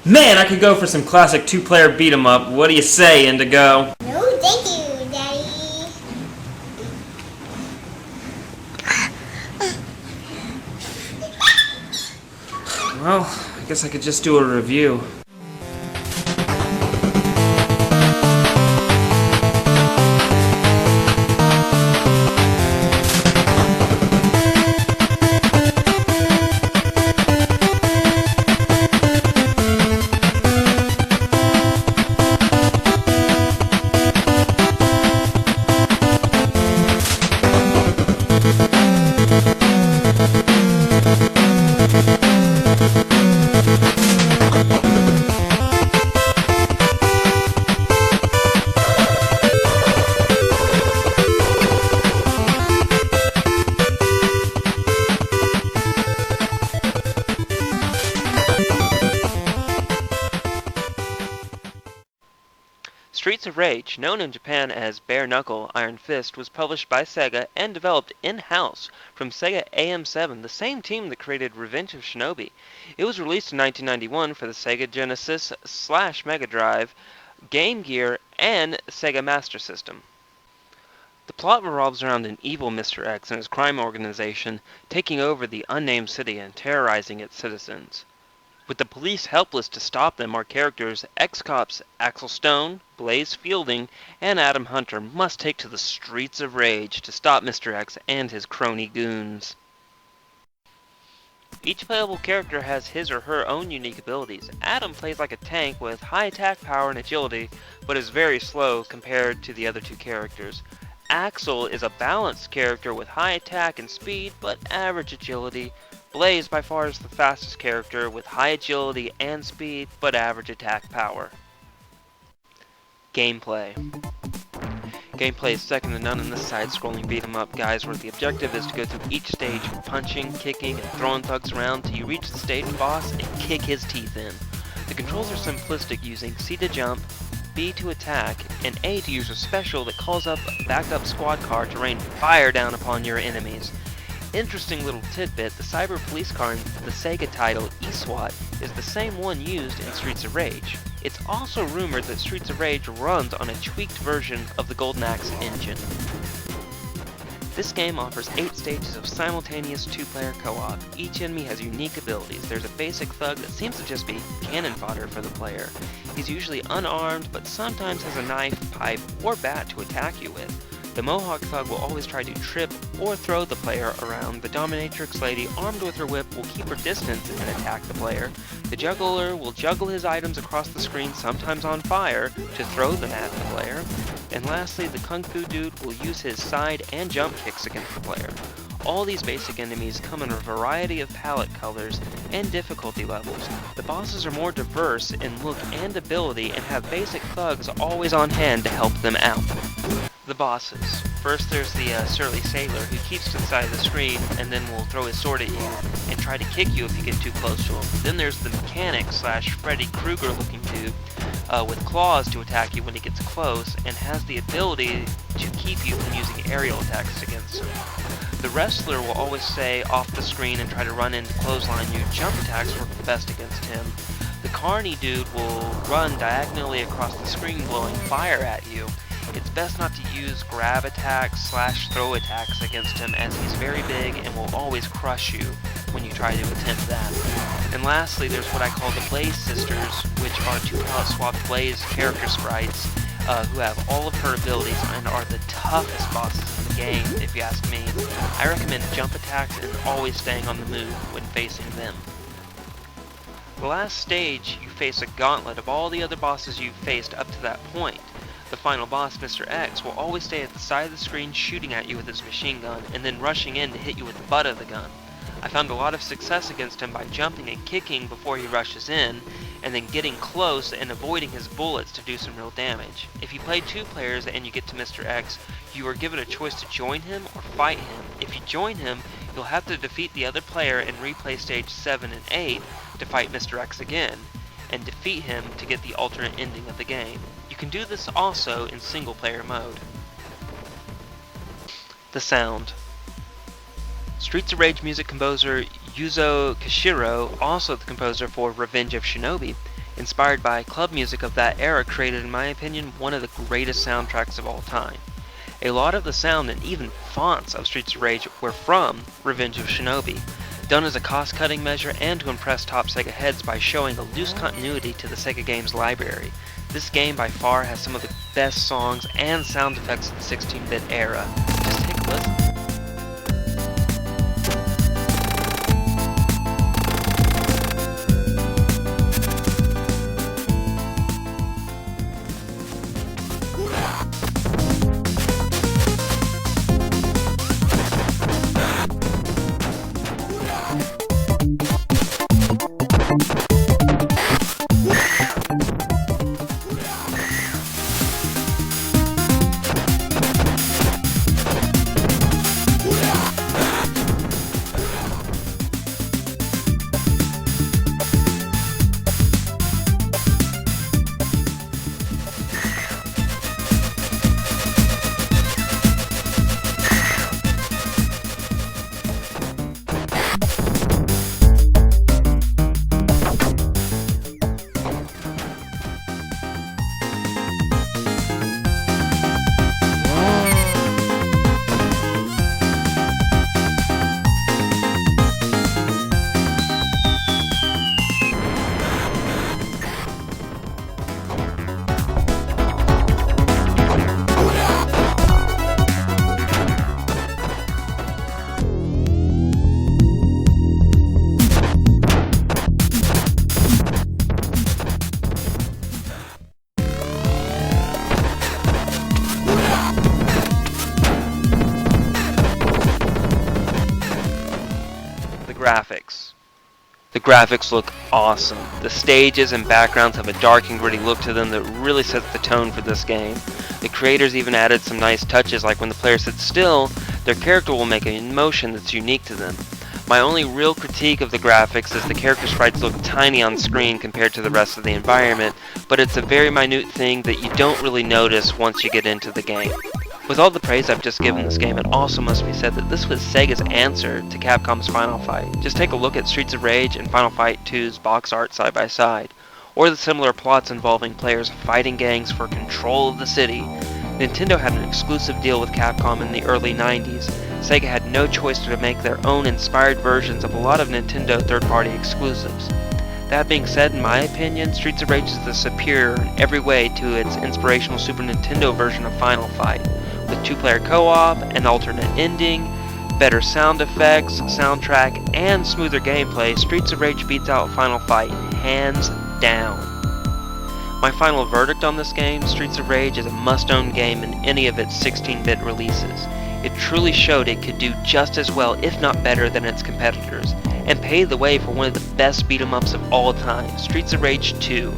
Man, I could go for some classic two-player beat-em-up. What do you say, Indigo? No, thank you, Daddy. Well, I guess I could just do a review. Streets of Rage, known in Japan as Bare Knuckle Iron Fist, was published by Sega and developed in-house from Sega AM7, the same team that created Revenge of Shinobi. It was released in 1991 for the Sega Genesis / Mega Drive, Game Gear, and Sega Master System. The plot revolves around an evil Mr. X and his crime organization taking over the unnamed city and terrorizing its citizens. With the police helpless to stop them, our characters, ex-cops Axel Stone, Blaze Fielding, and Adam Hunter must take to the streets of rage to stop Mr. X and his crony goons. Each playable character has his or her own unique abilities. Adam plays like a tank with high attack power and agility, but is very slow compared to the other two characters. Axel is a balanced character with high attack and speed, but average agility. Blaze by far is the fastest character with high agility and speed, but average attack power. Gameplay. Gameplay is second to none in this side-scrolling beat-em-up, guys, where the objective is to go through each stage punching, kicking, and throwing thugs around till you reach the stage boss and kick his teeth in. The controls are simplistic, using C to jump, B to attack, and A to use a special that calls up a backed-up squad car to rain fire down upon your enemies. Interesting little tidbit, the cyber police car in the Sega title eSWAT is the same one used in Streets of Rage. It's also rumored that Streets of Rage runs on a tweaked version of the Golden Axe engine. This game offers 8 stages of simultaneous 2-player co-op. Each enemy has unique abilities. There's a basic thug that seems to just be cannon fodder for the player. He's usually unarmed, but sometimes has a knife, pipe, or bat to attack you with. The Mohawk Thug will always try to trip or throw the player around. The Dominatrix Lady, armed with her whip, will keep her distance and attack the player. The Juggler will juggle his items across the screen, sometimes on fire, to throw them at the player. And lastly, the Kung Fu Dude will use his side and jump kicks against the player. All these basic enemies come in a variety of palette colors and difficulty levels. The bosses are more diverse in look and ability and have basic thugs always on hand to help them out. The bosses. First there's the surly sailor who keeps to the side of the screen and then will throw his sword at you and try to kick you if you get too close to him. Then there's the mechanic / Freddy Krueger looking dude with claws to attack you when he gets close and has the ability to keep you from using aerial attacks against him. The wrestler will always stay off the screen and try to run in to clothesline you. Jump attacks work the best against him. The carny dude will run diagonally across the screen blowing fire at you. It's best not to use grab attacks / throw attacks against him, as he's very big and will always crush you when you try to attempt that. And lastly, there's what I call the Blaze Sisters, which are 2 palette swapped Blaze character sprites who have all of her abilities and are the toughest bosses in the game, if you ask me. I recommend jump attacks and always staying on the move when facing them. The last stage, you face a gauntlet of all the other bosses you've faced up to that point. The final boss, Mr. X, will always stay at the side of the screen shooting at you with his machine gun and then rushing in to hit you with the butt of the gun. I found a lot of success against him by jumping and kicking before he rushes in, and then getting close and avoiding his bullets to do some real damage. If you play 2 players and you get to Mr. X, you are given a choice to join him or fight him. If you join him, you'll have to defeat the other player and replay stage 7 and 8 to fight Mr. X again, and defeat him to get the alternate ending of the game. You can do this also in single player mode. The sound. Streets of Rage music composer Yuzo Koshiro, also the composer for Revenge of Shinobi, Inspired by club music of that era created, in my opinion, one of the greatest soundtracks of all time. A lot of the sound and even fonts of Streets of Rage were from Revenge of Shinobi, done as a cost-cutting measure and to impress top Sega heads by showing a loose continuity to the Sega games library. This game by far has some of the best songs and sound effects of the 16-bit era. Just take a listen. Graphics. The graphics look awesome. The stages and backgrounds have a dark and gritty look to them that really sets the tone for this game. The creators even added some nice touches, like when the player sits still, their character will make a motion that's unique to them. My only real critique of the graphics is the character sprites look tiny on screen compared to the rest of the environment, but it's a very minute thing that you don't really notice once you get into the game. With all the praise I've just given this game, it also must be said that this was Sega's answer to Capcom's Final Fight. Just take a look at Streets of Rage and Final Fight 2's box art side by side, or the similar plots involving players fighting gangs for control of the city. Nintendo had an exclusive deal with Capcom in the early 90s. Sega had no choice to make their own inspired versions of a lot of Nintendo third-party exclusives. That being said, in my opinion, Streets of Rage is the superior in every way to its inspirational Super Nintendo version of Final Fight. With two-player co-op, an alternate ending, better sound effects, soundtrack, and smoother gameplay, Streets of Rage beats out Final Fight, hands down. My final verdict on this game, Streets of Rage is a must-own game in any of its 16-bit releases. It truly showed it could do just as well, if not better, than its competitors, and paved the way for one of the best beat-em-ups of all time, Streets of Rage 2.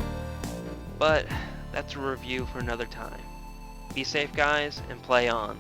But that's a review for another time. Be safe, guys, and play on.